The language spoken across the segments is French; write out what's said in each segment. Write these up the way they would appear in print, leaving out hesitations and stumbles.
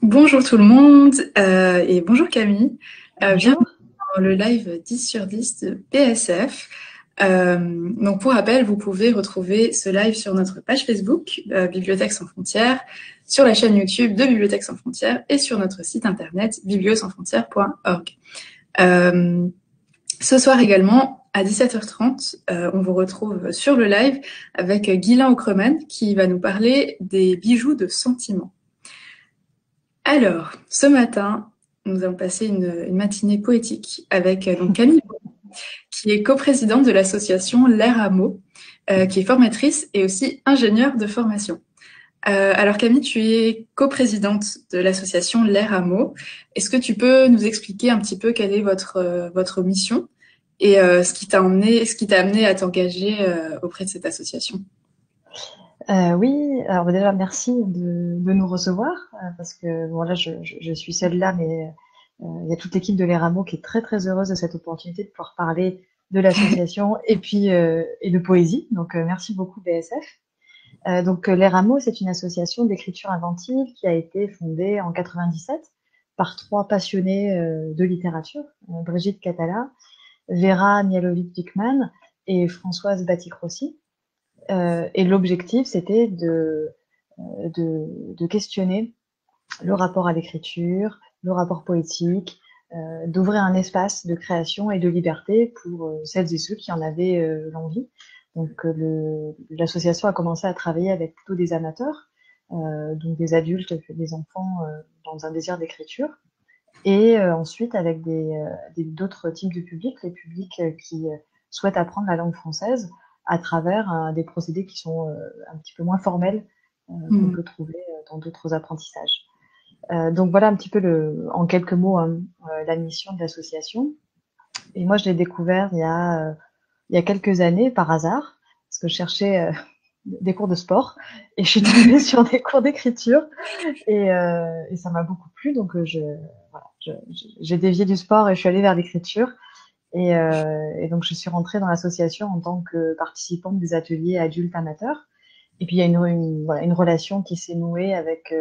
Bonjour tout le monde et bonjour Camille. Bienvenue Bonjour. dans le live 10 sur 10 de PSF. Donc pour rappel, vous pouvez retrouver ce live sur notre page Facebook, Bibliothèques sans frontières, sur la chaîne YouTube de Bibliothèques sans frontières et sur notre site internet bibliosansfrontières.org. Euh, Ce soir également, à 17h30, on vous retrouve sur le live avec Guylain Aucreman qui va nous parler des bijoux de sentiment. Alors, ce matin, nous avons passé une matinée poétique avec donc Camille, qui est coprésidente de l'association L'Air à mots, qui est formatrice et aussi ingénieure de formation. Alors Camille, tu es coprésidente de l'association L'Air à mots. Est-ce que tu peux nous expliquer un petit peu quelle est votre mission et ce qui t'a amené à t'engager auprès de cette association? Oui, alors déjà merci de nous recevoir parce que bon là je suis seule là, mais il y a toute l'équipe de Les Rameaux qui est très très heureuse de cette opportunité de pouvoir parler de l'association et puis et de poésie. Donc merci beaucoup BSF. Les Rameaux, c'est une association d'écriture inventive qui a été fondée en 97 par trois passionnés de littérature, Brigitte Catala, Vera Mialovic-Dickmann et Françoise Batic-Rossi. Et l'objectif, c'était de questionner le rapport à l'écriture, le rapport poétique, d'ouvrir un espace de création et de liberté pour celles et ceux qui en avaient l'envie. Donc l'association a commencé à travailler avec plutôt des amateurs, donc des adultes, des enfants dans un désir d'écriture, et ensuite avec d'autres types de publics, les publics qui souhaitent apprendre la langue française à travers des procédés qui sont un petit peu moins formels qu'on Hmm. peut trouver dans d'autres apprentissages. Donc voilà un petit peu en quelques mots hein, la mission de l'association. Et moi, je l'ai découvert il y a quelques années par hasard, parce que je cherchais des cours de sport et je suis tombée sur des cours d'écriture et ça m'a beaucoup plu. Donc voilà, j'ai dévié du sport et je suis allée vers l'écriture. Et donc je suis rentrée dans l'association en tant que participante des ateliers adultes amateurs. Et puis il y a voilà, une relation qui s'est nouée avec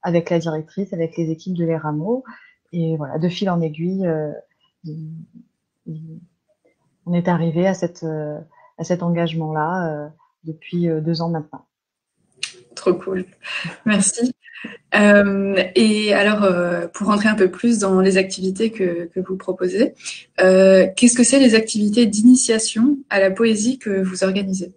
la directrice, avec les équipes de Les Rameaux. Et voilà, de fil en aiguille, on est arrivé à cet engagement-là depuis 2 ans maintenant. Trop cool. Merci. Et alors, pour rentrer un peu plus dans les activités que vous proposez, qu'est-ce que c'est les activités d'initiation à la poésie que vous organisez?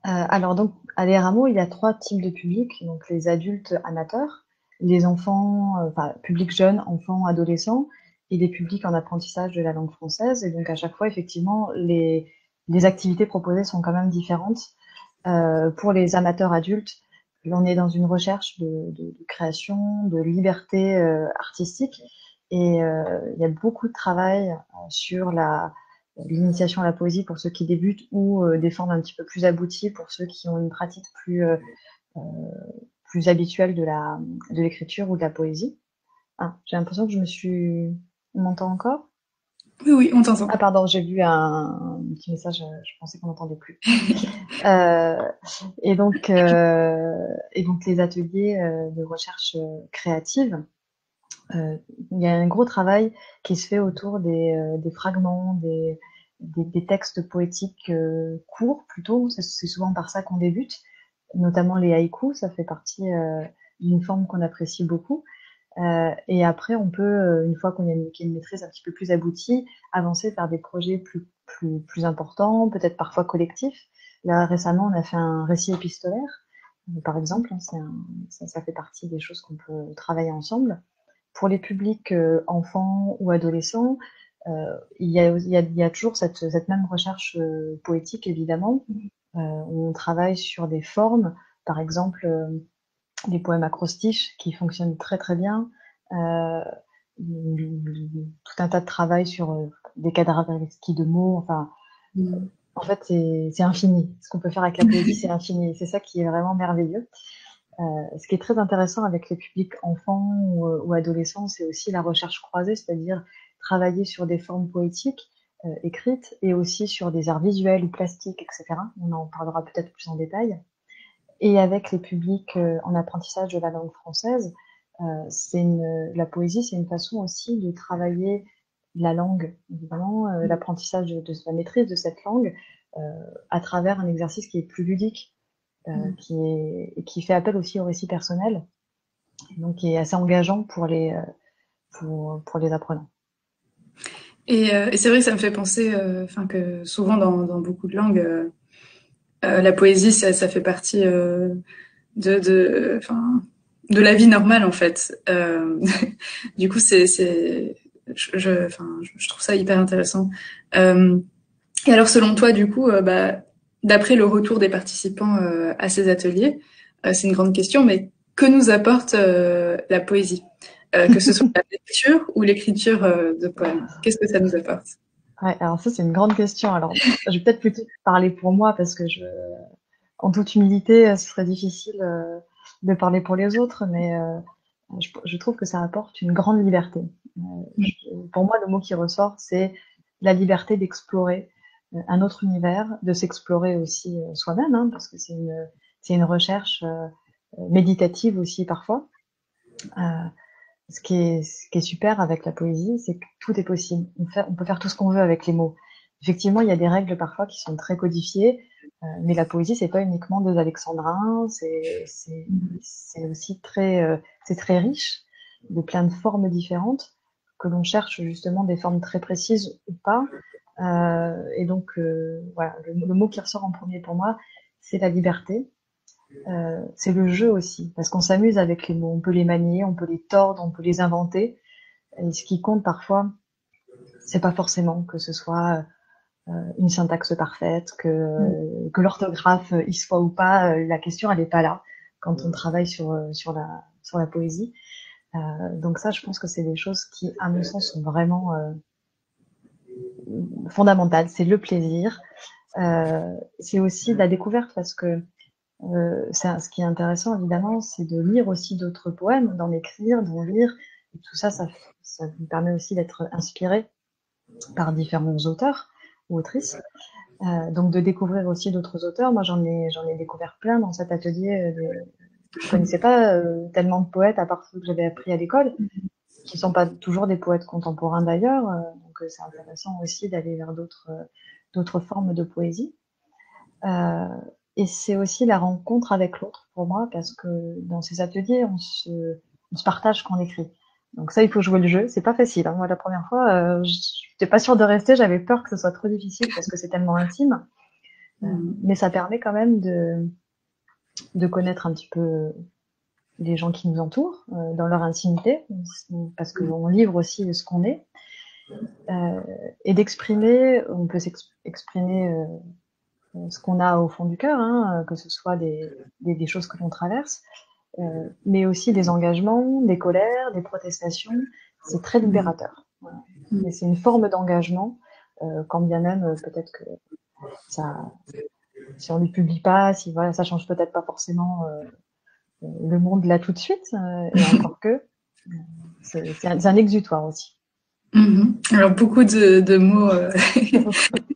Alors donc, à Les Rameaux, il y a trois types de publics, donc les adultes amateurs, les enfants, enfin publics jeunes, enfants, adolescents, et des publics en apprentissage de la langue française. Et donc à chaque fois, effectivement, les activités proposées sont quand même différentes. Pour les amateurs adultes, on est dans une recherche de création, de liberté artistique, et il y a beaucoup de travail sur l'initiation à la poésie pour ceux qui débutent ou des formes un petit peu plus abouties pour ceux qui ont une pratique euh, plus habituelle de l'écriture ou de la poésie. Ah, j'ai l'impression que je me suis... On m'entend encore? Oui, oui, on t'entend. Ah pardon, j'ai vu un petit message, je pensais qu'on n'entendait plus. Euh, et donc les ateliers de recherche créative, euh, il y a un gros travail qui se fait autour des fragments, des textes poétiques courts plutôt. C'est souvent par ça qu'on débute, notamment les haïkus. Ça fait partie d'une forme qu'on apprécie beaucoup. Et après, on peut, une fois qu'il y a une maîtrise un petit peu plus aboutie, avancer vers des projets plus importants, peut-être parfois collectifs. Là, récemment, on a fait un récit épistolaire, par exemple. Hein, ça fait partie des choses qu'on peut travailler ensemble. Pour les publics enfants ou adolescents, il y a toujours cette même recherche poétique, évidemment. On travaille sur des formes, par exemple, des poèmes acrostiches qui fonctionnent très très bien. Euh, Tout un tas de travail sur des quadratistes de mots. Enfin, Mm. en fait, c'est infini. Ce qu'on peut faire avec la poésie, c'est infini. C'est ça qui est vraiment merveilleux. Ce qui est très intéressant avec les publics enfants ou adolescents, c'est aussi la recherche croisée, c'est-à-dire travailler sur des formes poétiques écrites et aussi sur des arts visuels ou plastiques, etc. On en parlera peut-être plus en détail. Et avec les publics en apprentissage de la langue française, La poésie, c'est une façon aussi de travailler la langue, évidemment, l'apprentissage de la maîtrise de cette langue à travers un exercice qui est plus ludique, qui fait appel aussi au récit personnel, donc qui est assez engageant pour les apprenants. Et c'est vrai que ça me fait penser, que souvent dans beaucoup de langues, la poésie, ça fait partie de la vie normale en fait. Du coup, je trouve ça hyper intéressant. Et alors, selon toi, du coup, d'après le retour des participants à ces ateliers, c'est une grande question, mais que nous apporte la poésie, que ce soit la lecture ou l'écriture de poèmes? Qu'est-ce que ça nous apporte? Ouais, alors ça, c'est une grande question. Alors, je vais peut-être plutôt parler pour moi parce que en toute humilité, ce serait difficile de parler pour les autres, mais je trouve que ça apporte une grande liberté. Pour moi, le mot qui ressort, c'est la liberté d'explorer un autre univers, de s'explorer aussi soi-même, hein, parce que c'est une recherche méditative aussi parfois. Ce qui est super avec la poésie, c'est que tout est possible. On peut faire tout ce qu'on veut avec les mots. Effectivement, il y a des règles parfois qui sont très codifiées, mais la poésie, c'est pas uniquement des alexandrins, c'est aussi c'est très riche de plein de formes différentes que l'on cherche justement des formes très précises ou pas. Et donc, voilà, le mot qui ressort en premier pour moi, c'est la liberté. C'est le jeu aussi, parce qu'on s'amuse avec les mots, on peut les manier, on peut les tordre, on peut les inventer. Et ce qui compte parfois, c'est pas forcément que ce soit une syntaxe parfaite, que l'orthographe y soit ou pas. La question, elle est pas là quand on travaille sur la poésie. Donc ça, je pense que c'est des choses qui, à mon sens, sont vraiment fondamentales. C'est le plaisir. C'est aussi la découverte parce que ce qui est intéressant, évidemment, c'est de lire aussi d'autres poèmes, d'en écrire, d'en lire. Et tout ça, ça nous permet aussi d'être inspiré par différents auteurs ou autrices. Donc de découvrir aussi d'autres auteurs. Moi, j'en ai découvert plein dans cet atelier. Je connaissais pas tellement de poètes à part ceux que j'avais appris à l'école, qui sont pas toujours des poètes contemporains d'ailleurs. Donc c'est intéressant aussi d'aller vers d'autres formes de poésie. Et c'est aussi la rencontre avec l'autre pour moi, parce que dans ces ateliers, on se partage ce qu'on écrit. Donc ça, il faut jouer le jeu. C'est pas facile, hein. Moi, la première fois, j'étais pas sûre de rester. J'avais peur que ce soit trop difficile parce que c'est tellement intime. Mais ça permet quand même de connaître un petit peu les gens qui nous entourent dans leur intimité, parce qu'on livre aussi ce qu'on est, et d'exprimer. On peut s'exprimer ce qu'on a au fond du cœur, hein, que ce soit des choses que l'on traverse, mais aussi des engagements, des colères, des protestations. C'est très libérateur. Voilà. Et c'est une forme d'engagement, quand bien même peut-être que ça, si on ne le publie pas, si voilà, ça change peut-être pas forcément le monde là tout de suite, et encore que c'est un exutoire aussi. Alors beaucoup de mots,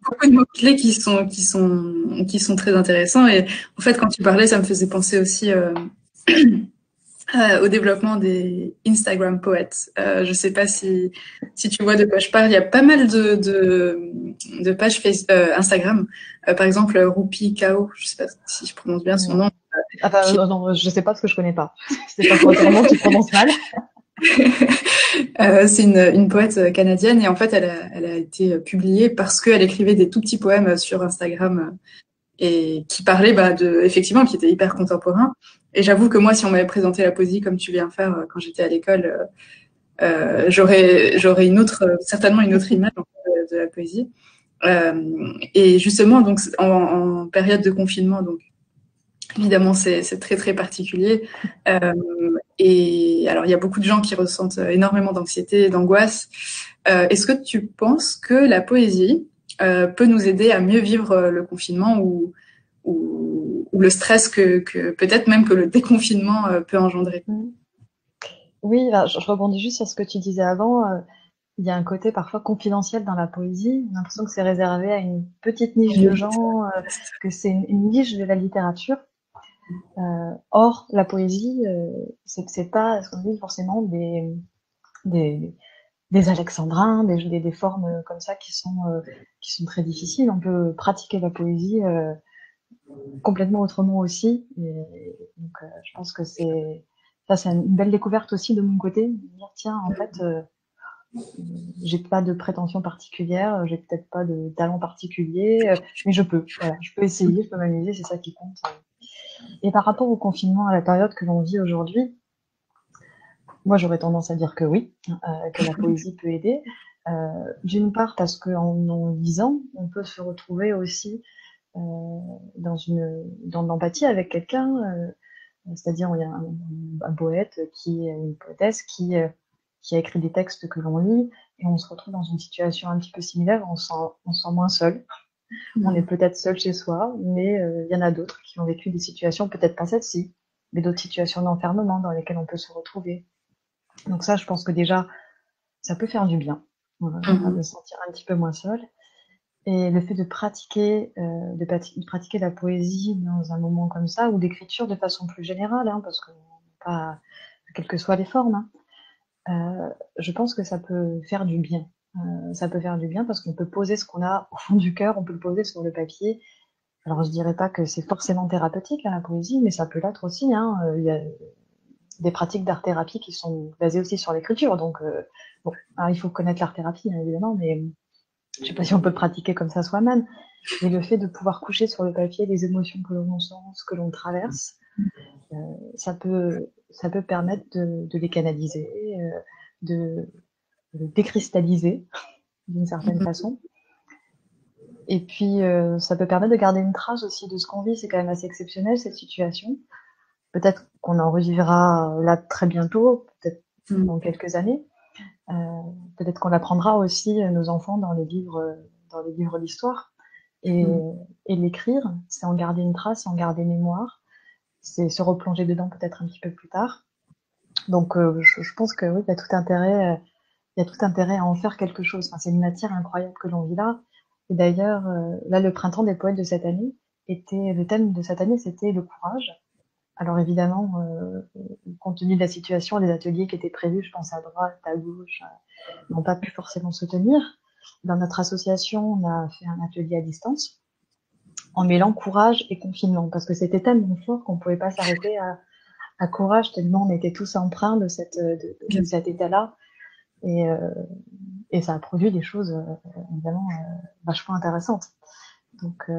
beaucoup de mots clés qui sont très intéressants. Et en fait, quand tu parlais, ça me faisait penser aussi au développement des Instagram poètes. Je sais pas si tu vois de quoi je parle. Il y a pas mal de pages Instagram. Par exemple, Rupi Kao, je sais pas si je prononce bien son nom. Enfin, non, je sais pas parce que je connais pas. C'est pas forcément tu prononces mal. C'est une poète canadienne et en fait elle a été publiée parce qu'elle écrivait des tout petits poèmes sur Instagram et qui parlaient effectivement qui étaient hyper contemporains. Et j'avoue que moi, si on m'avait présenté la poésie comme tu viens de faire quand j'étais à l'école, j'aurais certainement une autre image de la poésie. Et justement, donc en période de confinement, donc évidemment c'est très très particulier. Et alors il y a beaucoup de gens qui ressentent énormément d'anxiété et d'angoisse. Est-ce que tu penses que la poésie peut nous aider à mieux vivre le confinement ou le stress que peut-être même que le déconfinement peut engendrer? Oui, je rebondis juste sur ce que tu disais avant. Il y a un côté parfois confidentiel dans la poésie. J'ai l'impression que c'est réservé à une petite niche de gens, que c'est une niche de la littérature. Or, la poésie, c'est pas ce qu'on dit forcément des, des alexandrins, des formes comme ça qui sont très difficiles. On peut pratiquer la poésie complètement autrement aussi. Et donc, je pense que c'est une belle découverte aussi de mon côté. De me dire, tiens, en fait, j'ai pas de prétention particulière, j'ai peut-être pas de talent particulier, mais voilà, je peux essayer, je peux m'amuser, c'est ça qui compte. Et par rapport au confinement, à la période que l'on vit aujourd'hui, moi j'aurais tendance à dire que oui, que la poésie peut aider. D'une part parce qu'en lisant, on peut se retrouver aussi dans l'empathie avec quelqu'un, c'est-à-dire il y a un poète une poétesse qui a écrit des textes que l'on lit et on se retrouve dans une situation un petit peu similaire, on se sent moins seul. On est peut-être seul chez soi, mais il y en a d'autres qui ont vécu des situations, peut-être pas celle-ci, mais d'autres situations d'enfermement dans lesquelles on peut se retrouver. Donc ça, je pense que déjà, ça peut faire du bien, voilà, de se sentir un petit peu moins seul. Et le fait de pratiquer la poésie dans un moment comme ça, ou d'écriture de façon plus générale, hein, parce que pas, quelles que soient les formes, hein, je pense que ça peut faire du bien. Ça peut faire du bien parce qu'on peut poser ce qu'on a au fond du cœur, on peut le poser sur le papier. Alors je dirais pas que c'est forcément thérapeutique, hein, la poésie, mais ça peut l'être aussi, hein. Il y a des pratiques d'art-thérapie qui sont basées aussi sur l'écriture, donc bon, alors il faut connaître l'art-thérapie, hein, évidemment, mais je sais pas si on peut le pratiquer comme ça soi-même. Mais le fait de pouvoir coucher sur le papier les émotions que l'on sent, ce que l'on traverse, euh, ça peut permettre de les canaliser, de décristalliser d'une certaine façon. Et puis, ça peut permettre de garder une trace aussi de ce qu'on vit. C'est quand même assez exceptionnel, cette situation. Peut-être qu'on en revivra là très bientôt, peut-être dans quelques années. Euh, peut-être qu'on apprendra aussi nos enfants dans les livres d'histoire. Et, et l'écrire, c'est en garder une trace, en garder mémoire, c'est se replonger dedans peut-être un petit peu plus tard. Donc je pense que oui, il y a tout intérêt à en faire quelque chose. Enfin, c'est une matière incroyable que l'on vit là. Et d'ailleurs, là, le printemps des poètes de cette année le thème de cette année, c'était le courage. Alors évidemment, compte tenu de la situation, les ateliers qui étaient prévus, je pense à droite, à gauche, n'ont pas pu forcément se tenir. Dans notre association, on a fait un atelier à distance en mêlant courage et confinement, parce que c'était tellement fort qu'on ne pouvait pas s'arrêter à courage, tellement on était tous empreints de cet état-là. Et, euh, et ça a produit des choses évidemment vachement intéressantes. Donc,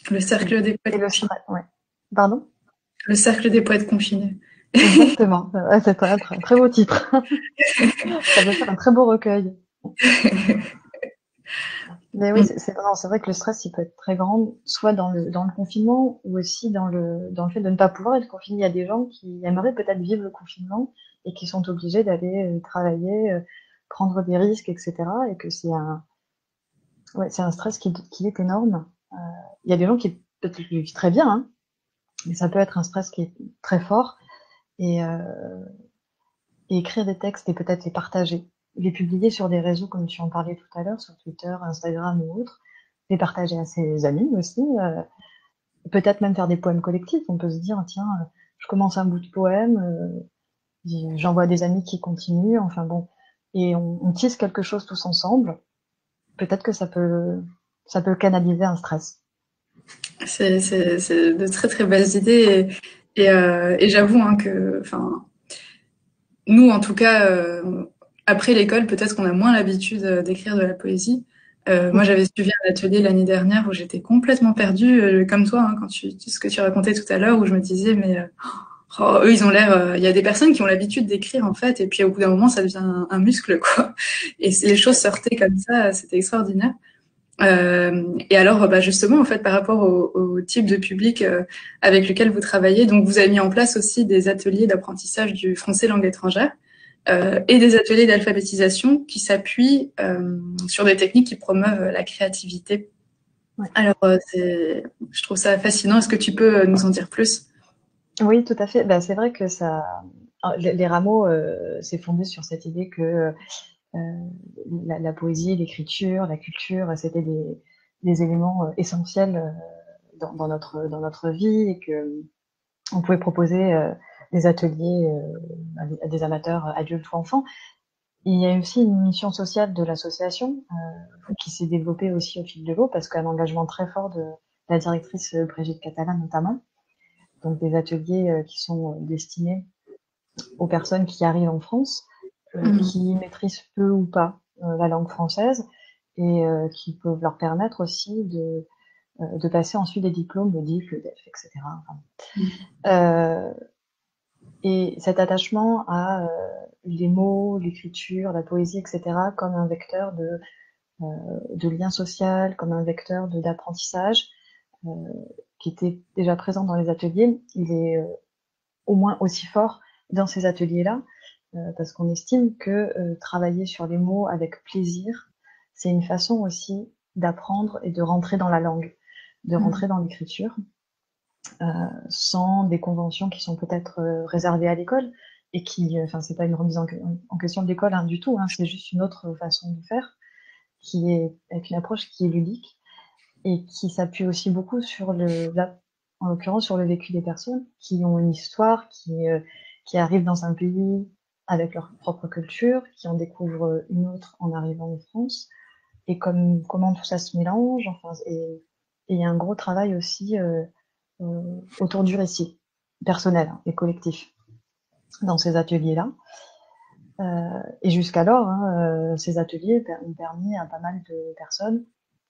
Le cercle des et poètes le confinés. stress, ouais. Pardon? Le cercle des poètes confinés. Exactement. Ouais, c'est un très beau titre. Ça peut faire un très beau recueil. Mais oui, non, c'est vrai que le stress, il peut être très grand, soit dans le confinement, ou aussi dans le fait de ne pas pouvoir être confiné. Il y a des gens qui aimeraient peut-être vivre le confinement et qui sont obligés d'aller travailler, prendre des risques, etc. Et que ouais, c'est un stress qui est énorme. Il y a des gens qui peut-être le vivent très bien, hein, mais ça peut être un stress qui est très fort. Et, euh, et écrire des textes et peut-être les partager, les publier sur des réseaux comme tu en parlais tout à l'heure, sur Twitter, Instagram ou autre, les partager à ses amis aussi, peut-être même faire des poèmes collectifs. On peut se dire, tiens, je commence un bout de poème, j'envoie des amis qui continuent, enfin bon, et on tisse quelque chose tous ensemble. Peut-être que ça peut canaliser un stress. C'est de très très belles idées et j'avoue hein, que, enfin, nous en tout cas, après l'école, peut-être qu'on a moins l'habitude d'écrire de la poésie. Moi, j'avais suivi un atelier l'année dernière où j'étais complètement perdue, comme toi, hein, ce que tu racontais tout à l'heure, où je me disais, mais eux, ils ont l'air. Il y a des personnes qui ont l'habitude d'écrire en fait, et puis au bout d'un moment, ça devient un muscle, quoi. Et les choses sortaient comme ça, c'était extraordinaire. Et alors, bah justement, en fait, par rapport au type de public avec lequel vous travaillez, donc vous avez mis en place aussi des ateliers d'apprentissage du français langue étrangère et des ateliers d'alphabétisation qui s'appuient sur des techniques qui promeuvent la créativité. Ouais. Alors, je trouve ça fascinant. Est-ce que tu peux nous en dire plus? Oui, tout à fait. Bah, c'est vrai que les rameaux, c'est fondé sur cette idée que la poésie, l'écriture, la culture, c'était des éléments essentiels dans notre vie et que on pouvait proposer des ateliers à des amateurs adultes ou enfants. Il y a aussi une mission sociale de l'association qui s'est développée aussi au fil de l'eau parce qu'un engagement très fort de la directrice Brigitte Catalan notamment. Donc des ateliers qui sont destinés aux personnes qui arrivent en France, qui maîtrisent peu ou pas la langue française et qui peuvent leur permettre aussi de passer ensuite des diplômes, le DIF, le DEF, etc. Et cet attachement à les mots, l'écriture, la poésie, etc., comme un vecteur de lien social, comme un vecteur d'apprentissage, qui était déjà présent dans les ateliers, il est au moins aussi fort dans ces ateliers-là, parce qu'on estime que travailler sur les mots avec plaisir, c'est une façon aussi d'apprendre et de rentrer dans la langue, de rentrer dans l'écriture, sans des conventions qui sont peut-être réservées à l'école et qui, enfin, c'est pas une remise en question de l'école du tout, c'est juste une autre façon de faire qui est avec une approche qui est ludique et qui s'appuie aussi beaucoup sur en l'occurrence sur le vécu des personnes qui ont une histoire, qui arrivent dans un pays avec leur propre culture, qui en découvrent une autre en arrivant en France, et comment tout ça se mélange, enfin, et il y a un gros travail aussi autour du récit personnel et collectif dans ces ateliers-là. Et jusqu'alors, ces ateliers ont permis à pas mal de personnes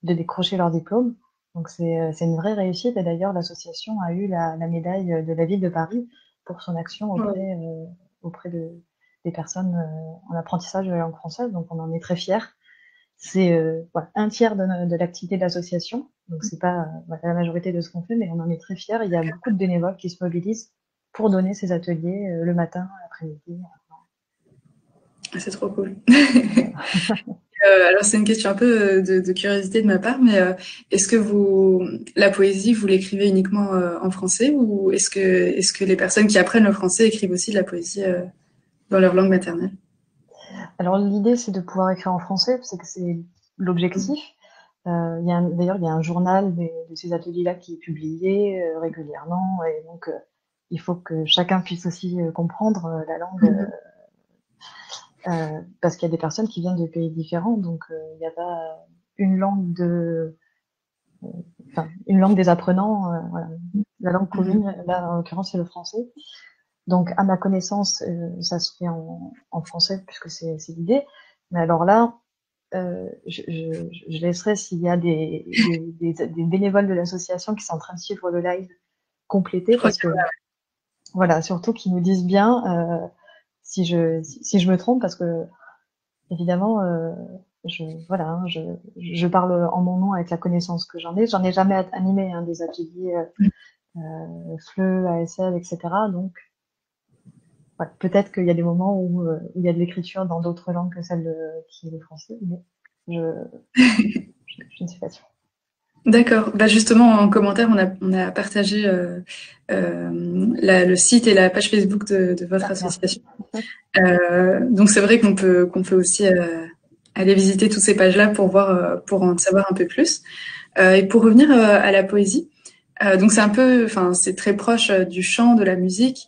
de décrocher leur diplôme. Donc c'est une vraie réussite. Et d'ailleurs, l'association a eu la médaille de la ville de Paris pour son action auprès des personnes en apprentissage de la langue française. Donc on en est très fiers. C'est voilà, un tiers de l'activité de l'association. Donc c'est pas la majorité de ce qu'on fait, mais on en est très fiers. Il y a beaucoup de bénévoles qui se mobilisent pour donner ces ateliers le matin, l'après-midi. C'est trop cool. Alors c'est une question un peu de curiosité de ma part, mais est-ce que la poésie, vous l'écrivez uniquement en français ou est-ce que les personnes qui apprennent le français écrivent aussi de la poésie dans leur langue maternelle? Alors l'idée c'est de pouvoir écrire en français, c'est que c'est l'objectif. D'ailleurs il y a un journal de ces ateliers-là qui est publié régulièrement et donc il faut que chacun puisse aussi comprendre la langue parce qu'il y a des personnes qui viennent de pays différents, donc il n'y a pas une langue une langue des apprenants. Voilà. La langue commune, là en l'occurrence c'est le français. Donc à ma connaissance, ça se fait en français puisque c'est l'idée. Mais alors là, je laisserai s'il y a des bénévoles de l'association qui sont en train de suivre le live compléter parce que voilà, surtout qu'ils nous disent bien si je me trompe parce que évidemment je parle en mon nom avec la connaissance que j'en ai. J'en ai jamais animé des ateliers FLE, ASL, etc. Donc voilà, peut-être qu'il y a des moments où il y a de l'écriture dans d'autres langues que celle qui est le français, mais je ne suis pas sûre. D'accord. Bah justement, en commentaire, on a partagé le site et la page Facebook de votre association. Donc c'est vrai qu'on peut aussi aller visiter toutes ces pages-là pour voir, pour en savoir un peu plus. Et pour revenir à la poésie, donc c'est un peu, enfin c'est très proche du chant, de la musique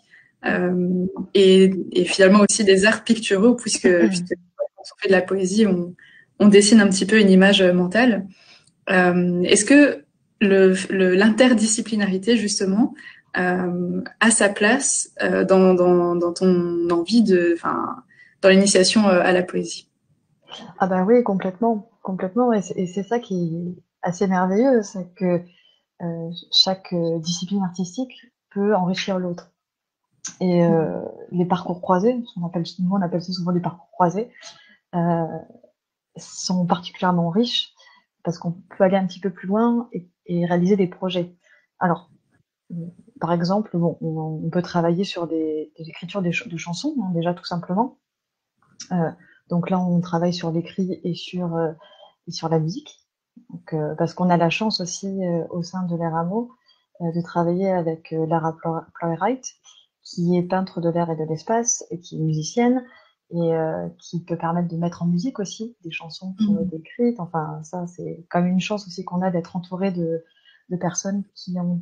et finalement aussi des arts picturaux puisque quand on fait de la poésie, on dessine un petit peu une image mentale. Est-ce que l'interdisciplinarité, justement, a sa place dans ton envie dans l'initiation à la poésie? Ah bah oui, complètement, complètement. Et c'est ça qui est assez merveilleux, c'est que chaque discipline artistique peut enrichir l'autre. Et les parcours croisés, nous on appelle ça souvent des parcours croisés, euh, sont particulièrement riches parce qu'on peut aller un petit peu plus loin et réaliser des projets. Alors, par exemple, bon, on peut travailler sur des écritures de chansons, déjà tout simplement. Donc là, on travaille sur l'écrit et sur la musique. Donc, parce qu'on a la chance aussi au sein de l'Air Amo de travailler avec Lara Pleurait, qui est peintre de l'air et de l'espace et qui est musicienne et qui peut permettre de mettre en musique aussi des chansons qui ont été écrites. Enfin, ça, c'est comme une chance aussi qu'on a d'être entouré de personnes qui ont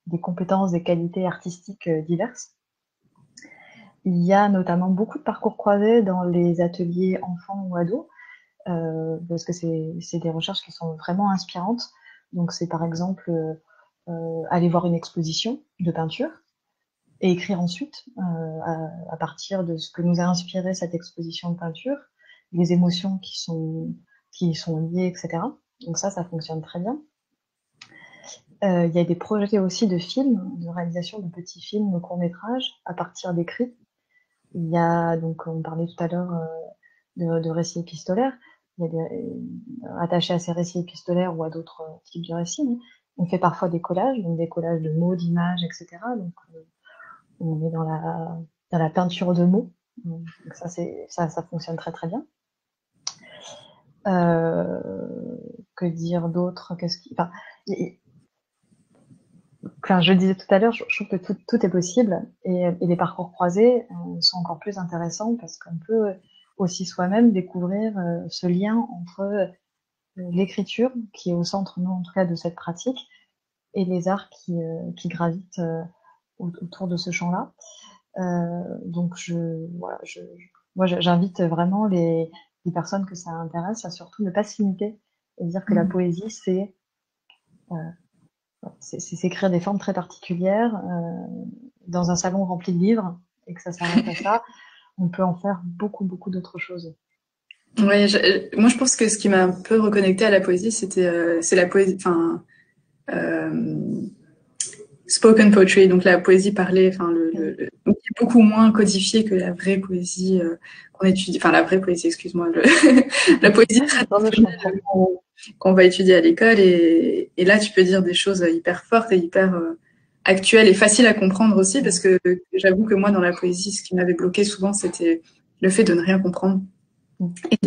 des compétences, des qualités artistiques diverses. Il y a notamment beaucoup de parcours croisés dans les ateliers enfants ou ados, parce que c'est des recherches qui sont vraiment inspirantes. Donc c'est par exemple aller voir une exposition de peinture et écrire ensuite, à partir de ce que nous a inspiré cette exposition de peinture, les émotions qui y sont liées, etc. Donc ça fonctionne très bien. Il y a des projets aussi de films, de réalisation de petits films, de courts-métrages, à partir d'écrits. Il y a, donc, on parlait tout à l'heure de récits épistolaires. Il y a attachés à ces récits épistolaires ou à d'autres types de récits. On fait parfois des collages, donc des collages de mots, d'images, etc. Donc, on est dans la peinture de mots. Donc ça fonctionne très très bien. Que dire d'autre? Enfin, je le disais tout à l'heure, je trouve que tout est possible et les parcours croisés sont encore plus intéressants parce qu'on peut aussi soi-même découvrir ce lien entre l'écriture, qui est au centre, nous en tout cas, de cette pratique, et les arts qui gravitent autour de ce champ-là. Donc moi j'invite vraiment les personnes que ça intéresse à surtout ne pas se limiter et dire que la poésie c'est s'écrire des formes très particulières dans un salon rempli de livres et que ça s'arrête à ça. On peut en faire beaucoup d'autres choses. Ouais, moi je pense que ce qui m'a un peu reconnecté à la poésie, c'est la poésie, enfin spoken poetry, donc la poésie parlée, enfin donc, qui est beaucoup moins codifiée que la vraie poésie qu'on étudie, enfin la vraie poésie, excuse-moi, la poésie traditionnelle qu'on va étudier à l'école, et là tu peux dire des choses hyper fortes et hyper actuelles et faciles à comprendre aussi, parce que j'avoue que moi dans la poésie, ce qui m'avait bloqué souvent, c'était le fait de ne rien comprendre et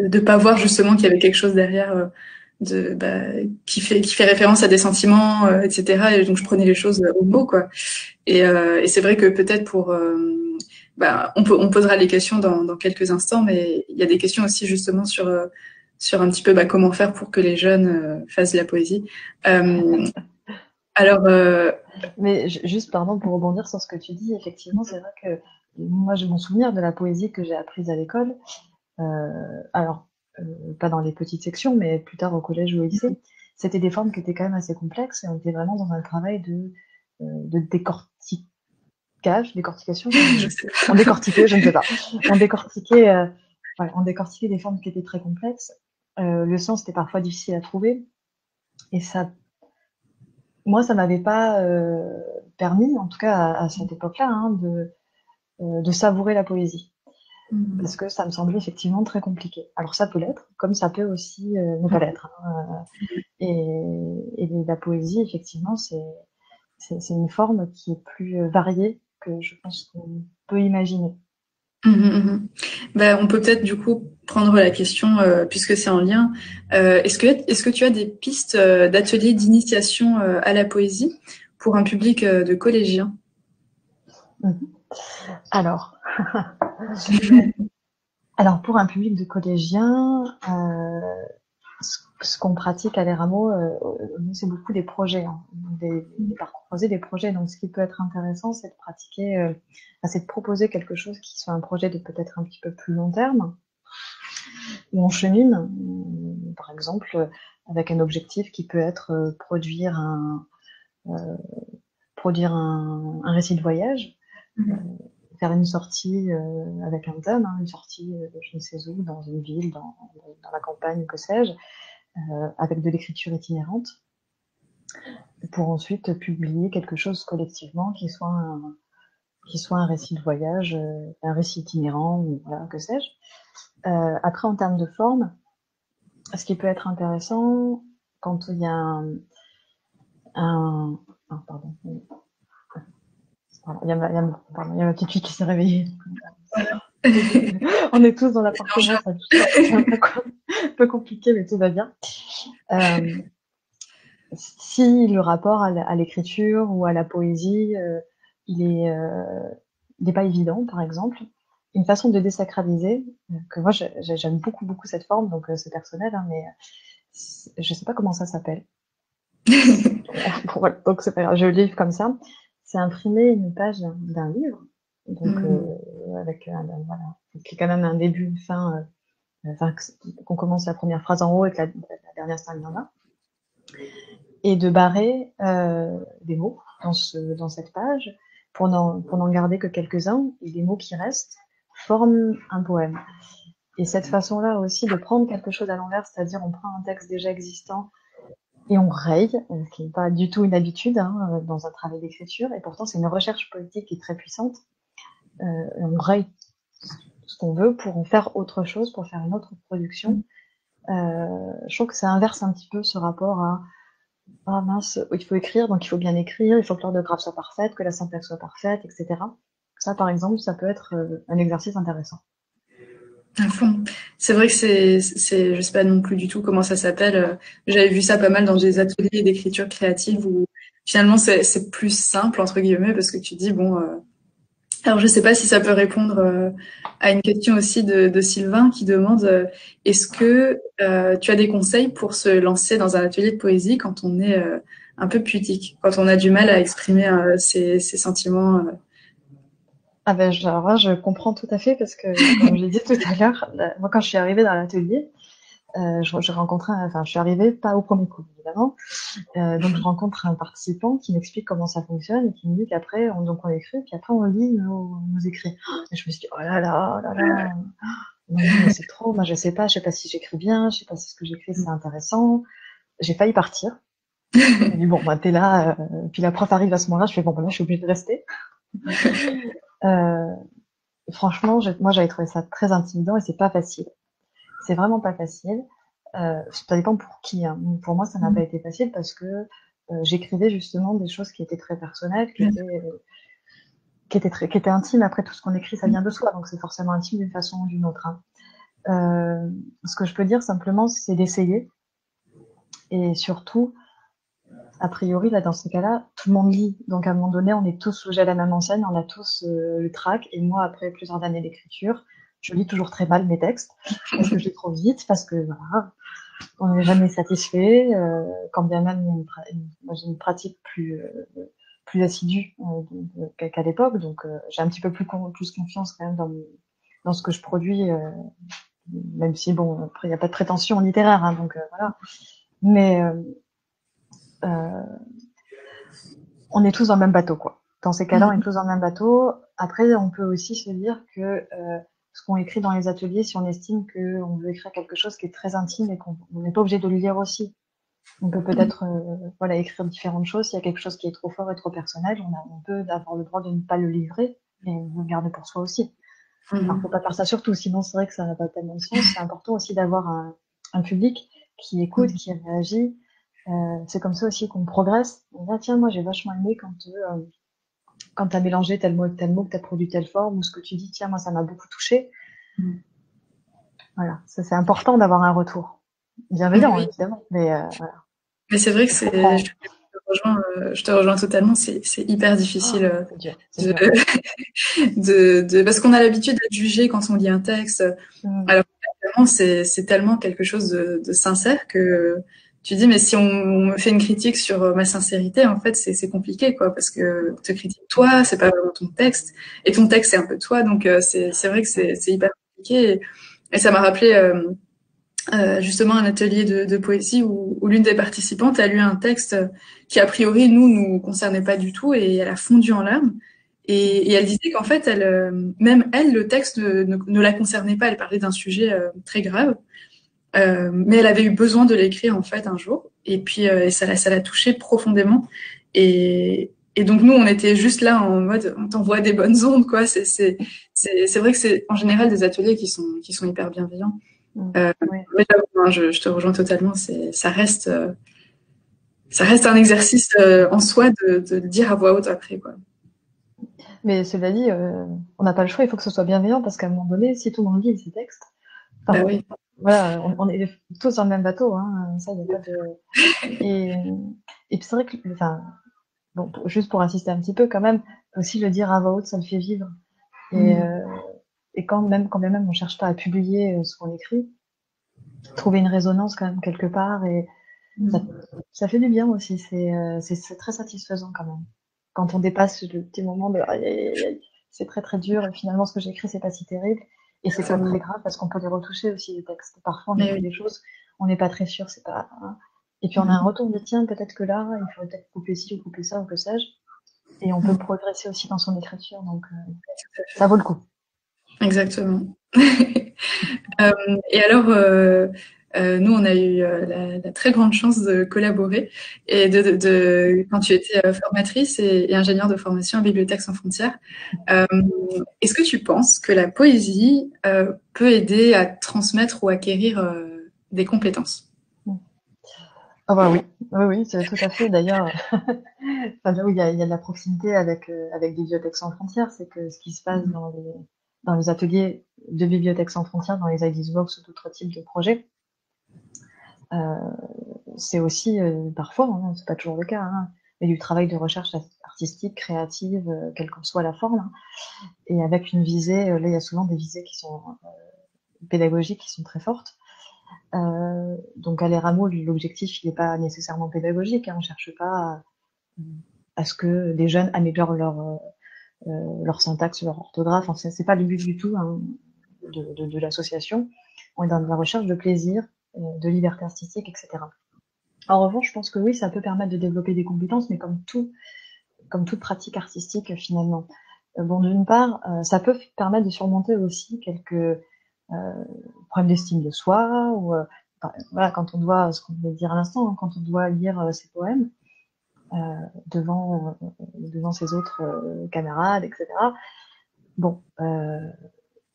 de pas voir justement qu'il y avait quelque chose derrière qui fait référence à des sentiments, etc. Et donc je prenais les choses au mot, quoi. Et c'est vrai que peut-être on posera les questions dans quelques instants, mais il y a des questions aussi justement sur un petit peu comment faire pour que les jeunes fassent de la poésie. Alors, mais juste pardon pour rebondir sur ce que tu dis, effectivement c'est vrai que moi j'ai mon souvenir de la poésie que j'ai apprise à l'école. Alors pas dans les petites sections, mais plus tard au collège ou au lycée, c'était des formes qui étaient quand même assez complexes et on était vraiment dans un travail de décortication, on décortiquait, je ne sais pas, on décortiquait des formes qui étaient très complexes. Le sens était parfois difficile à trouver et moi ça m'avait pas permis, en tout cas à cette époque-là, de savourer la poésie. Parce que ça me semblait effectivement très compliqué. Alors ça peut l'être, comme ça peut aussi ne pas l'être. Et la poésie, effectivement, c'est une forme qui est plus variée que je pense qu'on peut imaginer. on peut peut-être du coup prendre la question, puisque c'est en lien. Est-ce que tu as des pistes d'ateliers d'initiation à la poésie pour un public de collégiens? Alors, pour un public de collégiens, ce qu'on pratique à l'ERAMO, c'est beaucoup des projets, des parcours croisés, des projets. Donc, ce qui peut être intéressant, c'est de pratiquer, c'est de proposer quelque chose qui soit un projet de peut-être un petit peu plus long terme, où on chemine, par exemple, avec un objectif qui peut être produire un récit de voyage, faire une sortie avec un thème, une sortie je ne sais où, dans une ville, dans la campagne, que sais-je, avec de l'écriture itinérante, pour ensuite publier quelque chose collectivement qui soit un récit de voyage, un récit itinérant, ou voilà, que sais-je. Après, en termes de forme, ce qui peut être intéressant, quand il y a pardon. Il y a ma petite fille qui s'est réveillée. On est tous dans l'appartement, c'est un peu compliqué, mais tout va bien. Si le rapport à l'écriture ou à la poésie, il est pas évident, par exemple, une façon de désacraliser, que moi j'aime beaucoup cette forme, donc c'est personnel, mais je sais pas comment ça s'appelle. Voilà, donc c'est pas grave, je livre comme ça. C'est imprimer une page d'un livre, donc avec voilà, qui est quand même un début, une fin, enfin qu'on commence la première phrase en haut et que la dernière se termine en bas, et de barrer des mots dans cette page pour n'en garder que quelques-uns, et les mots qui restent forment un poème. Et cette façon-là aussi de prendre quelque chose à l'envers, c'est-à-dire on prend un texte déjà existant et on raye, ce qui n'est pas du tout une habitude dans un travail d'écriture, et pourtant c'est une recherche poétique qui est très puissante. On raye ce qu'on veut pour en faire autre chose, pour faire une autre production. Je trouve que ça inverse un petit peu ce rapport à ah mince, il faut écrire, donc il faut bien écrire, il faut que l'orthographe soit parfaite, que la syntaxe soit parfaite, etc. Ça, par exemple, ça peut être un exercice intéressant. À fond. C'est vrai que je sais pas non plus du tout comment ça s'appelle. J'avais vu ça pas mal dans des ateliers d'écriture créative où finalement c'est plus simple entre guillemets parce que tu dis bon. Alors je sais pas si ça peut répondre à une question aussi de Sylvain qui demande est-ce que tu as des conseils pour se lancer dans un atelier de poésie quand on est un peu pudique, quand on a du mal à exprimer ses sentiments. Ah ben, alors là, je comprends tout à fait parce que, comme je l'ai dit tout à l'heure, moi, quand je suis arrivée dans l'atelier, je rencontrais, enfin, je suis arrivée pas au premier coup, évidemment. Donc, je rencontre un participant qui m'explique comment ça fonctionne et qui me dit qu'après, donc on écrit, puis après, on lit nos écrits. Et je me suis dit, oh là là, oh là là. Non, non, mais c'est trop, moi, je sais pas si j'écris bien, je sais pas si ce que j'écris, c'est intéressant. J'ai failli partir. Et dit, bon, bah, t'es là, puis la prof arrive à ce moment-là, je fais, bon, bah, là, je suis obligée de rester. Euh, Franchement, moi j'avais trouvé ça très intimidant et c'est pas facile. C'est vraiment pas facile. Ça dépend pour qui, hein. Pour moi, ça n'a pas été facile parce que j'écrivais justement des choses qui étaient très personnelles, qui étaient intimes. Après, tout ce qu'on écrit, ça vient de soi, donc c'est forcément intime d'une façon ou d'une autre, hein. Ce que je peux dire simplement, c'est d'essayer. Et surtout, a priori, là, dans ces cas-là, tout le monde lit. Donc, à un moment donné, on est tous logés à la même enseigne, on a tous le trac. Et moi, après plusieurs années d'écriture, je lis toujours très mal mes textes parce que je les trouve vite, parce que voilà, on n'est jamais satisfait. Quand bien même moi, j'ai une pratique plus assidue qu'à l'époque, donc j'ai un petit peu plus confiance quand même dans ce que je produis, même si bon, après il n'y a pas de prétention littéraire, hein, donc voilà. Mais on est tous dans le même bateau, quoi. Dans ces cas-là, on est tous dans le même bateau. Après, on peut aussi se dire que ce qu'on écrit dans les ateliers, si on estime qu'on veut écrire quelque chose qui est très intime et qu'on n'est pas obligé de le lire aussi, on peut peut-être voilà, écrire différentes choses. S'il y a quelque chose qui est trop fort et trop personnel, on peut avoir le droit de ne pas le livrer et de le garder pour soi aussi. Alors, faut pas faire ça surtout, sinon c'est vrai que ça n'a pas tellement de sens. C'est important aussi d'avoir un public qui écoute, qui réagit. C'est comme ça aussi qu'on progresse. On dit, ah, tiens, moi j'ai vachement aimé quand tu as mélangé tel mot, que tu as produit telle forme, ou ce que tu dis, tiens, moi ça m'a beaucoup touché. Voilà, ça c'est important d'avoir un retour. Bienveillant, Oui, évidemment, mais voilà. mais c'est vrai que Je comprends. je te rejoins totalement. C'est hyper difficile Oh, c'est dur, c'est de, dur. parce qu'on a l'habitude d'être jugé quand on lit un texte. Mm. Alors vraiment, c'est tellement quelque chose de sincère que tu dis, mais si on me fait une critique sur ma sincérité, en fait, c'est compliqué, quoi, parce que te critique toi, c'est pas vraiment ton texte, et ton texte, c'est un peu toi, donc c'est vrai que c'est hyper compliqué. Et ça m'a rappelé justement un atelier de poésie où l'une des participantes a lu un texte qui, a priori, nous concernait pas du tout, et elle a fondu en larmes. Et elle disait qu'en fait, même elle, le texte ne la concernait pas. Elle parlait d'un sujet très grave. Mais elle avait eu besoin de l'écrire en fait un jour, et puis ça l'a touchée profondément. Et donc nous, on était juste là en mode, on t'envoie des bonnes ondes, quoi. C'est vrai que c'est en général des ateliers qui sont hyper bienveillants. Mm. Euh, Oui. mais j'avoue, hein, je te rejoins totalement. Ça reste un exercice en soi de le dire à voix haute après, quoi. Mais cela dit, on n'a pas le choix, il faut que ce soit bienveillant parce qu'à un moment donné, si tout le monde lit ces textes, Bah enfin, oui. voilà, on est tous dans le même bateau, hein, ça, il n'y a pas de. Et, et puis c'est vrai que, enfin, bon, juste pour insister un petit peu, quand même, aussi le dire à voix haute, ça le fait vivre. Et, Mm. quand bien même on cherche pas à publier ce qu'on écrit, trouver une résonance quand même quelque part. Ça, ça fait du bien aussi, c'est très satisfaisant quand même. Quand on dépasse le petit moment de aïe, aïe, aïe, aïe, c'est très très dur et finalement ce que j'ai écrit c'est pas si terrible et c'est pas Exactement. très grave parce qu'on peut les retoucher aussi les textes. Parfois on Mais écrit oui. des choses, on n'est pas très sûr, c'est pas hein. Et puis on a un retour de tiens peut-être que là il faudrait peut-être couper ci ou couper ça ou que sais-je et on peut Mm. progresser aussi dans son écriture donc Tout à ça fait. vaut le coup. Exactement. Euh, et alors, nous, on a eu la très grande chance de collaborer et quand tu étais formatrice et ingénieure de formation à Bibliothèques sans frontières. Euh, Est-ce que tu penses que la poésie peut aider à transmettre ou acquérir des compétences? Ah bah oui, oui, oui, c'est tout à fait. D'ailleurs, enfin, là où il y a de la proximité avec Bibliothèques sans frontières, c'est que ce qui se passe dans les ateliers de Bibliothèques sans frontières, dans les Ideas Box ou d'autres types de projets, euh, c'est aussi parfois, hein, c'est pas toujours le cas, hein, mais du travail de recherche artistique, créative, quelle qu'en soit la forme, hein, et avec une visée, là il y a souvent des visées qui sont pédagogiques, qui sont très fortes. Donc à l'ERAMO, l'objectif il n'est pas nécessairement pédagogique, hein, on cherche pas à ce que les jeunes améliorent leur syntaxe, leur orthographe. Enfin, c'est pas le but du tout hein, de l'association. On est dans la recherche de plaisir, de liberté artistique, etc. En revanche, je pense que oui, ça peut permettre de développer des compétences, mais comme toute pratique artistique finalement. Bon, d'une part, ça peut permettre de surmonter aussi quelques problèmes d'estime de soi, ou enfin, voilà, quand on doit, ce qu'on voulait dire à l'instant, hein, quand on doit lire ses poèmes devant ses autres camarades, etc. Bon,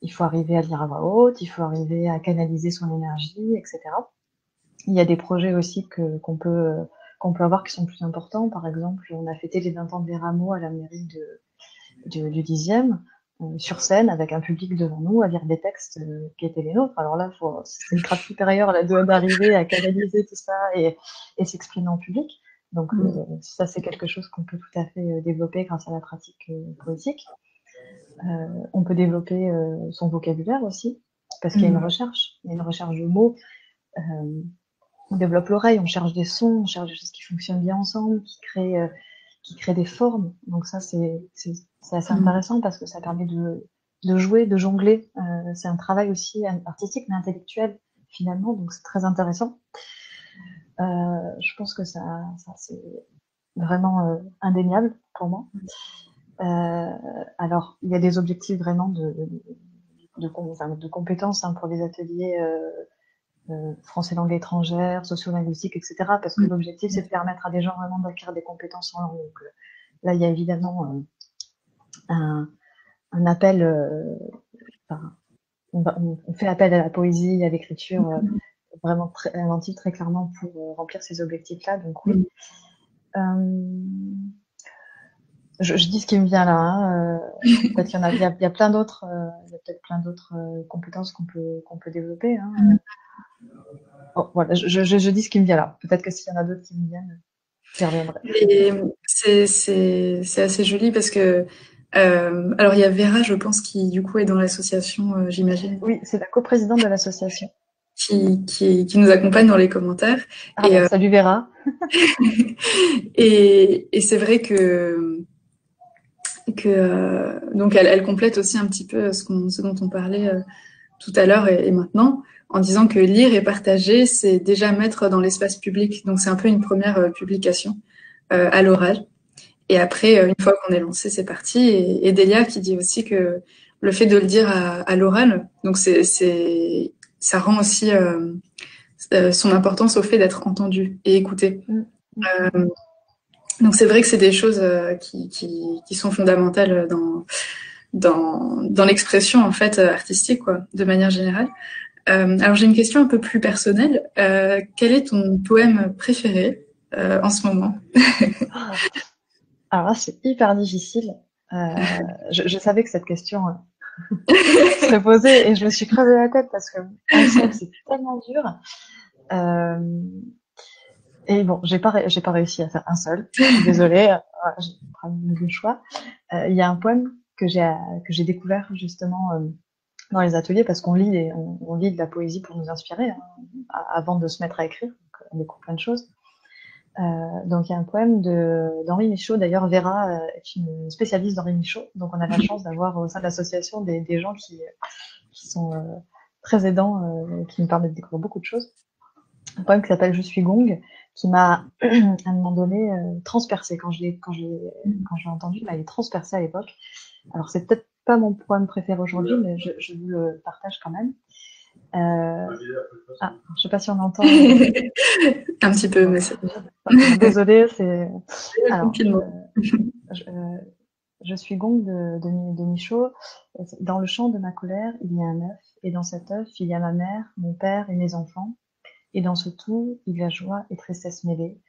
il faut arriver à lire à voix haute, il faut arriver à canaliser son énergie, etc. Il y a des projets aussi qu'on peut avoir qui sont plus importants. Par exemple, on a fêté les 20 ans des rameaux à la mairie du 10e, sur scène, avec un public devant nous, à lire des textes qui étaient les nôtres. Alors là, c'est une crainte supérieure là, d'arriver à canaliser tout ça et s'exprimer en public. Donc ça, c'est quelque chose qu'on peut tout à fait développer grâce à la pratique poétique. On peut développer son vocabulaire aussi, parce qu'il y a il y a une recherche de mots. Euh, on développe l'oreille, on cherche des sons, on cherche des choses qui fonctionnent bien ensemble, qui créent des formes. Donc ça, c'est assez intéressant parce que ça permet de jouer, de jongler. C'est un travail aussi artistique mais intellectuel finalement, donc c'est très intéressant. Je pense que ça c'est vraiment indéniable pour moi. Alors, il y a des objectifs vraiment de compétences hein, pour les ateliers français langue étrangère, sociolinguistique, etc. Parce que l'objectif, c'est de permettre à des gens vraiment d'acquérir des compétences en langue. Donc, là, il y a évidemment un appel, enfin, on fait appel à la poésie, à l'écriture, vraiment très inventive, très clairement pour remplir ces objectifs-là. Donc oui. Je dis ce qui me vient là. Hein. Peut-être qu'il y en a, il y a plein d'autres, il y a peut-être plein d'autres compétences qu'on peut développer. Hein. Bon, voilà, je dis ce qui me vient là. Peut-être que s'il y en a d'autres qui me viennent, j'y reviendrai. Et c'est assez joli parce que alors il y a Vera, je pense, qui du coup est dans l'association, j'imagine, Oui, c'est la coprésidente de l'association. qui nous accompagne dans les commentaires. Ah Et, bah, ça lui verra. et c'est vrai que donc elle complète aussi un petit peu ce dont on parlait tout à l'heure et maintenant, en disant que lire et partager, c'est déjà mettre dans l'espace public. Donc c'est un peu une première publication à l'oral. Et après, une fois qu'on est lancé, c'est parti. Et Delia qui dit aussi que le fait de le dire à l'oral, donc ça rend aussi son importance au fait d'être entendu et écouté. Mm, mm, Euh, donc c'est vrai que c'est des choses qui sont fondamentales dans l'expression en fait artistique, quoi, de manière générale. Alors j'ai une question un peu plus personnelle. Quel est ton poème préféré en ce moment? Ah, alors là, c'est hyper difficile. Je savais que cette question serait posée et je me suis creusé la tête parce que un seul, c'est tellement dur. Euh, et bon, j'ai pas réussi à faire un seul. Je suis désolée. Voilà, j'ai pas le choix. Il y a un poème que j'ai découvert justement dans les ateliers parce qu'on lit de la poésie pour nous inspirer hein, avant de se mettre à écrire. Donc, on découvre plein de choses. Donc il y a un poème d'Henri Michaud. D'ailleurs, Vera est une spécialiste d'Henri Michaud. Donc on a la chance d'avoir au sein de l'association des gens qui sont très aidants, qui nous permettent de découvrir beaucoup de choses. Un poème qui s'appelle Je suis Gong, qui m'a à un moment donné transpercé. Quand je l'ai entendu, il m'avait transpercé à l'époque. Alors c'est peut-être pas mon poème préféré aujourd'hui, mais je vous le partage quand même. Je sais pas si on entend. Un petit peu, mais c'est désolée, c'est. Alors, tranquillement. je suis Gong de Michaud. Dans le champ de ma colère, il y a un œuf, et dans cet œuf, il y a ma mère, mon père et mes enfants. Et dans ce tout, il y a joie et tristesse mêlées.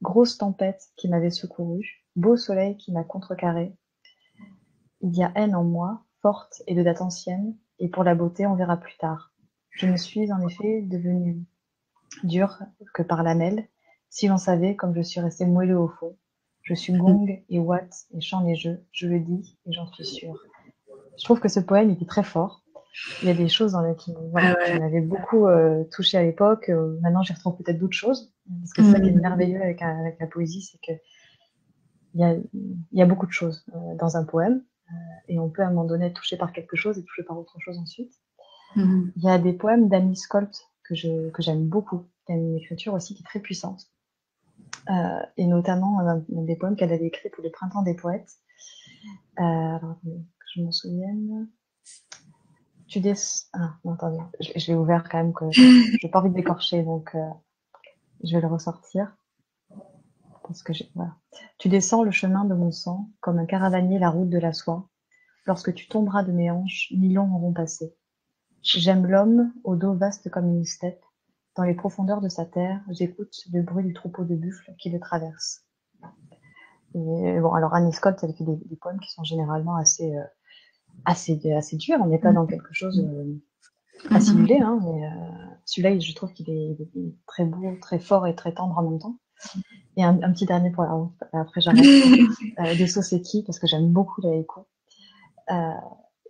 Grosse tempête qui m'avait secouru, beau soleil qui m'a contrecarré. Il y a haine en moi, forte et de date ancienne, et pour la beauté, on verra plus tard. Je me suis en effet devenue dure que par lamelle, si l'on savait comme je suis restée moelleux au fond. Je suis Gong et Watt et chant et je le dis et j'en suis sûre. Je trouve que ce poème était très fort. Il y a des choses qui m'avaient beaucoup touchée à l'époque. Maintenant, j'y retrouve peut-être d'autres choses. Parce que c'est ça qui est merveilleux avec la poésie, c'est que il y a beaucoup de choses dans un poème. Et on peut à un moment donné être touché par quelque chose et touché par autre chose ensuite. Il y a des poèmes d'Annie Scott que j'aime beaucoup. Il y a une écriture aussi qui est très puissante. Et notamment des poèmes qu'elle avait écrits pour le Printemps des poètes. Alors, que je m'en souvienne. Non, attendez, je l'ai ouvert quand même, que j'ai pas envie de l'écorcher, donc je vais le ressortir. Parce que voilà. Tu descends le chemin de mon sang, comme un caravanier la route de la soie. Lorsque tu tomberas de mes hanches, 1000 ans auront passé. J'aime l'homme, au dos vaste comme une steppe. Dans les profondeurs de sa terre, j'écoute le bruit du troupeau de buffles qui le traverse. Et bon, alors Annie Scott, elle fait des poèmes qui sont généralement assez durs. On n'est pas dans quelque chose acidulé, hein, mais celui-là, je trouve qu'il est très beau, très fort et très tendre en même temps. Et un petit dernier pour après j'arrête. De Soseki, parce que j'aime beaucoup la Eiko.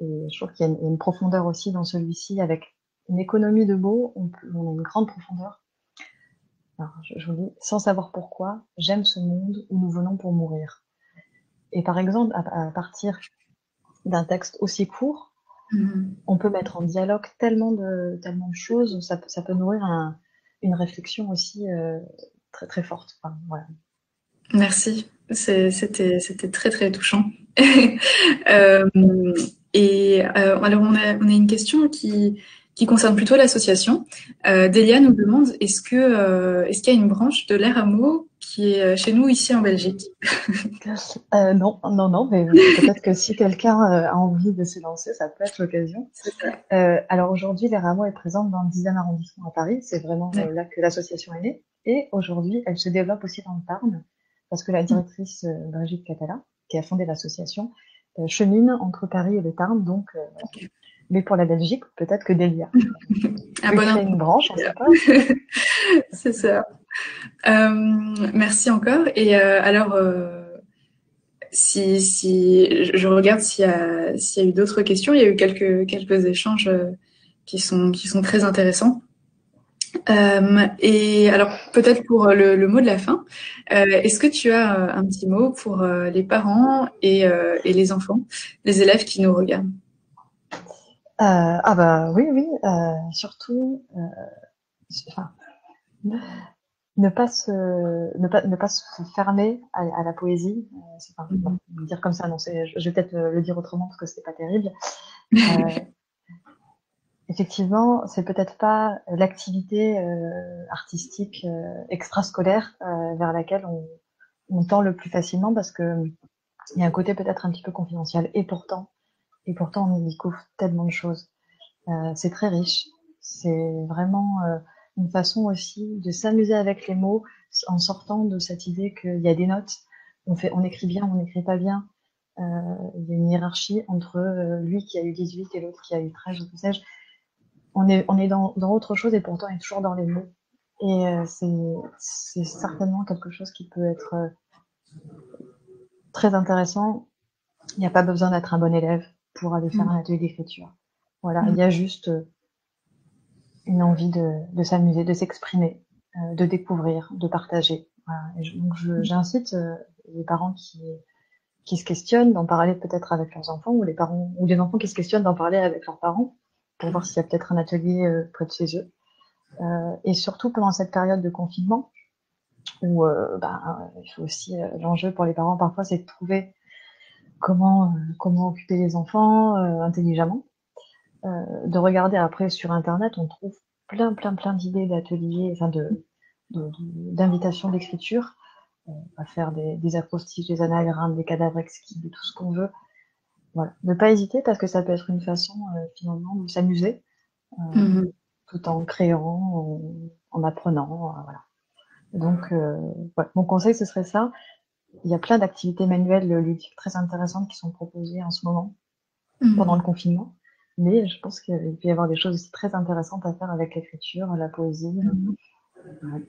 Et je trouve qu'il y a une profondeur aussi dans celui-ci, avec une économie de mots, on a une grande profondeur. Alors, je vous dis, sans savoir pourquoi, j'aime ce monde où nous venons pour mourir. Et par exemple, à partir d'un texte aussi court, on peut mettre en dialogue tellement de choses, ça peut nourrir une réflexion aussi très très forte. Enfin, voilà. Merci, c'était très très touchant. Alors on a une question qui concerne plutôt l'association. Delia nous demande est-ce qu'il y a une branche de l'Air Amour qui est chez nous ici en Belgique? Non, mais peut-être que si quelqu'un a envie de se lancer, ça peut être l'occasion. C'est ça. Alors aujourd'hui, l'Air Amour est présente dans le 10e arrondissement à Paris. C'est vraiment là que l'association est née. Et aujourd'hui, elle se développe aussi dans le Tarn, parce que la directrice Brigitte Catala, qui a fondé l'association, chemine entre Paris et le Tarn. Donc, mais pour la Belgique, peut-être que Delia peut créer une branche, on ne sait pas. C'est ça. Merci encore. Et alors, si je regarde s'il y a eu d'autres questions, il y a eu quelques échanges qui sont très intéressants. Et alors peut-être pour le mot de la fin, est-ce que tu as un petit mot pour les parents et les enfants, les élèves qui nous regardent? Oui, surtout, enfin, ne pas se fermer à la poésie. Dire comme ça, non, je vais peut-être le dire autrement parce que c'était pas terrible. Effectivement, c'est peut-être pas l'activité artistique extrascolaire vers laquelle on tend le plus facilement, parce que il y a un côté peut-être un petit peu confidentiel, et pourtant on y découvre tellement de choses. C'est très riche. C'est vraiment une façon aussi de s'amuser avec les mots, en sortant de cette idée qu'il y a des notes, on écrit bien, on n'écrit pas bien. Il y a une hiérarchie entre lui qui a eu 18 et l'autre qui a eu 13, ou que sais-je. On est dans autre chose, et pourtant on est toujours dans les mots. Et c'est certainement quelque chose qui peut être très intéressant. Il n'y a pas besoin d'être un bon élève pour aller faire un atelier d'écriture. Voilà, il y a juste une envie de s'amuser, de s'exprimer, de découvrir, de partager. Voilà. Donc j'incite les parents qui se questionnent d'en parler peut-être avec leurs enfants, ou les parents ou les enfants qui se questionnent d'en parler avec leurs parents pour voir s'il y a peut-être un atelier près de chez eux. Et surtout pendant cette période de confinement où il faut aussi l'enjeu pour les parents parfois c'est de trouver comment occuper les enfants intelligemment, de regarder après sur internet, on trouve plein d'idées d'ateliers, enfin d'invitations d'écriture. On va faire des acrostiches, des anagrammes, des cadavres exquis, de tout ce qu'on veut. Voilà. Ne pas hésiter parce que ça peut être une façon finalement de s'amuser Mhm. tout en créant, en apprenant. Voilà. Donc, ouais, mon conseil ce serait ça. Il y a plein d'activités manuelles ludiques très intéressantes qui sont proposées en ce moment pendant Mhm. le confinement. Mais je pense qu'il peut y avoir des choses aussi très intéressantes à faire avec l'écriture, la poésie. Ouais.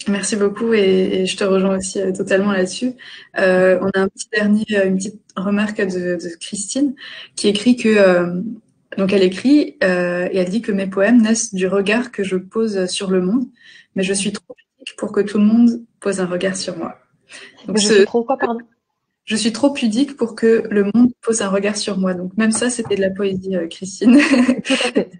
Merci beaucoup et je te rejoins aussi totalement là-dessus. On a une petite remarque de Christine qui écrit que donc elle écrit et elle dit que mes poèmes naissent du regard que je pose sur le monde, mais je suis trop pudique pour que tout le monde pose un regard sur moi. Donc Mais je suis trop quoi, pardon? je suis trop pudique pour que le monde pose un regard sur moi. Donc même ça, c'était de la poésie, Christine. Tout à fait.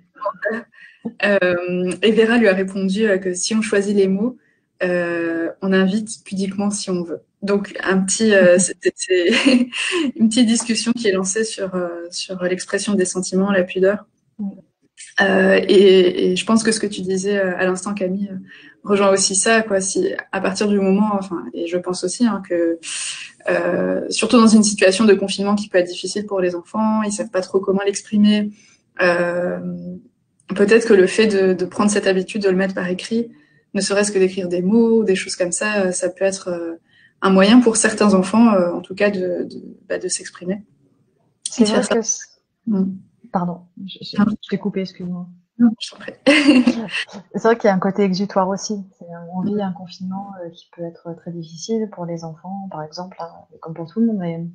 Et Vera lui a répondu que si on choisit les mots, on invite pudiquement si on veut. Donc c'est une petite discussion qui est lancée sur l'expression des sentiments, la pudeur. Et je pense que ce que tu disais à l'instant, Camille, rejoint aussi ça, quoi. Si à partir du moment, enfin, et je pense aussi que surtout dans une situation de confinement qui peut être difficile pour les enfants, ils savent pas trop comment l'exprimer. Euh, Peut-être que le fait de prendre cette habitude de le mettre par écrit, ne serait-ce que d'écrire des mots, des choses comme ça peut être un moyen pour certains enfants, en tout cas, de s'exprimer et C'est de faire vrai ça. que... Mm. Pardon, Non, je t'ai coupé, excuse-moi. non, je t'en prie. C'est vrai qu'il y a un côté exutoire aussi. On vit un confinement qui peut être très difficile pour les enfants, par exemple, hein, comme pour tout le monde. Mais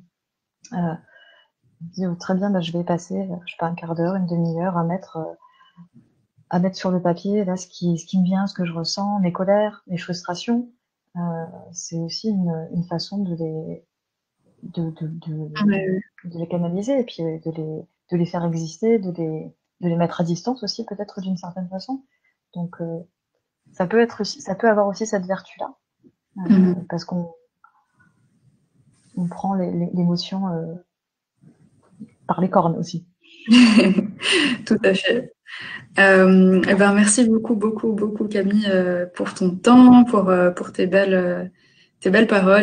on dit très bien, je vais passer, je sais pas, un quart d'heure, une demi-heure à mettre sur le papier là ce qui me vient, ce que je ressens, mes colères, mes frustrations. C'est aussi une façon Ouais, de les canaliser et puis de les faire exister, de les mettre à distance aussi peut-être d'une certaine façon. Donc ça peut avoir aussi cette vertu-là, mhm. parce qu'on on prend l'émotion par les cornes aussi. Tout à fait. Eh ben, merci beaucoup Camille pour ton temps, pour tes belles paroles.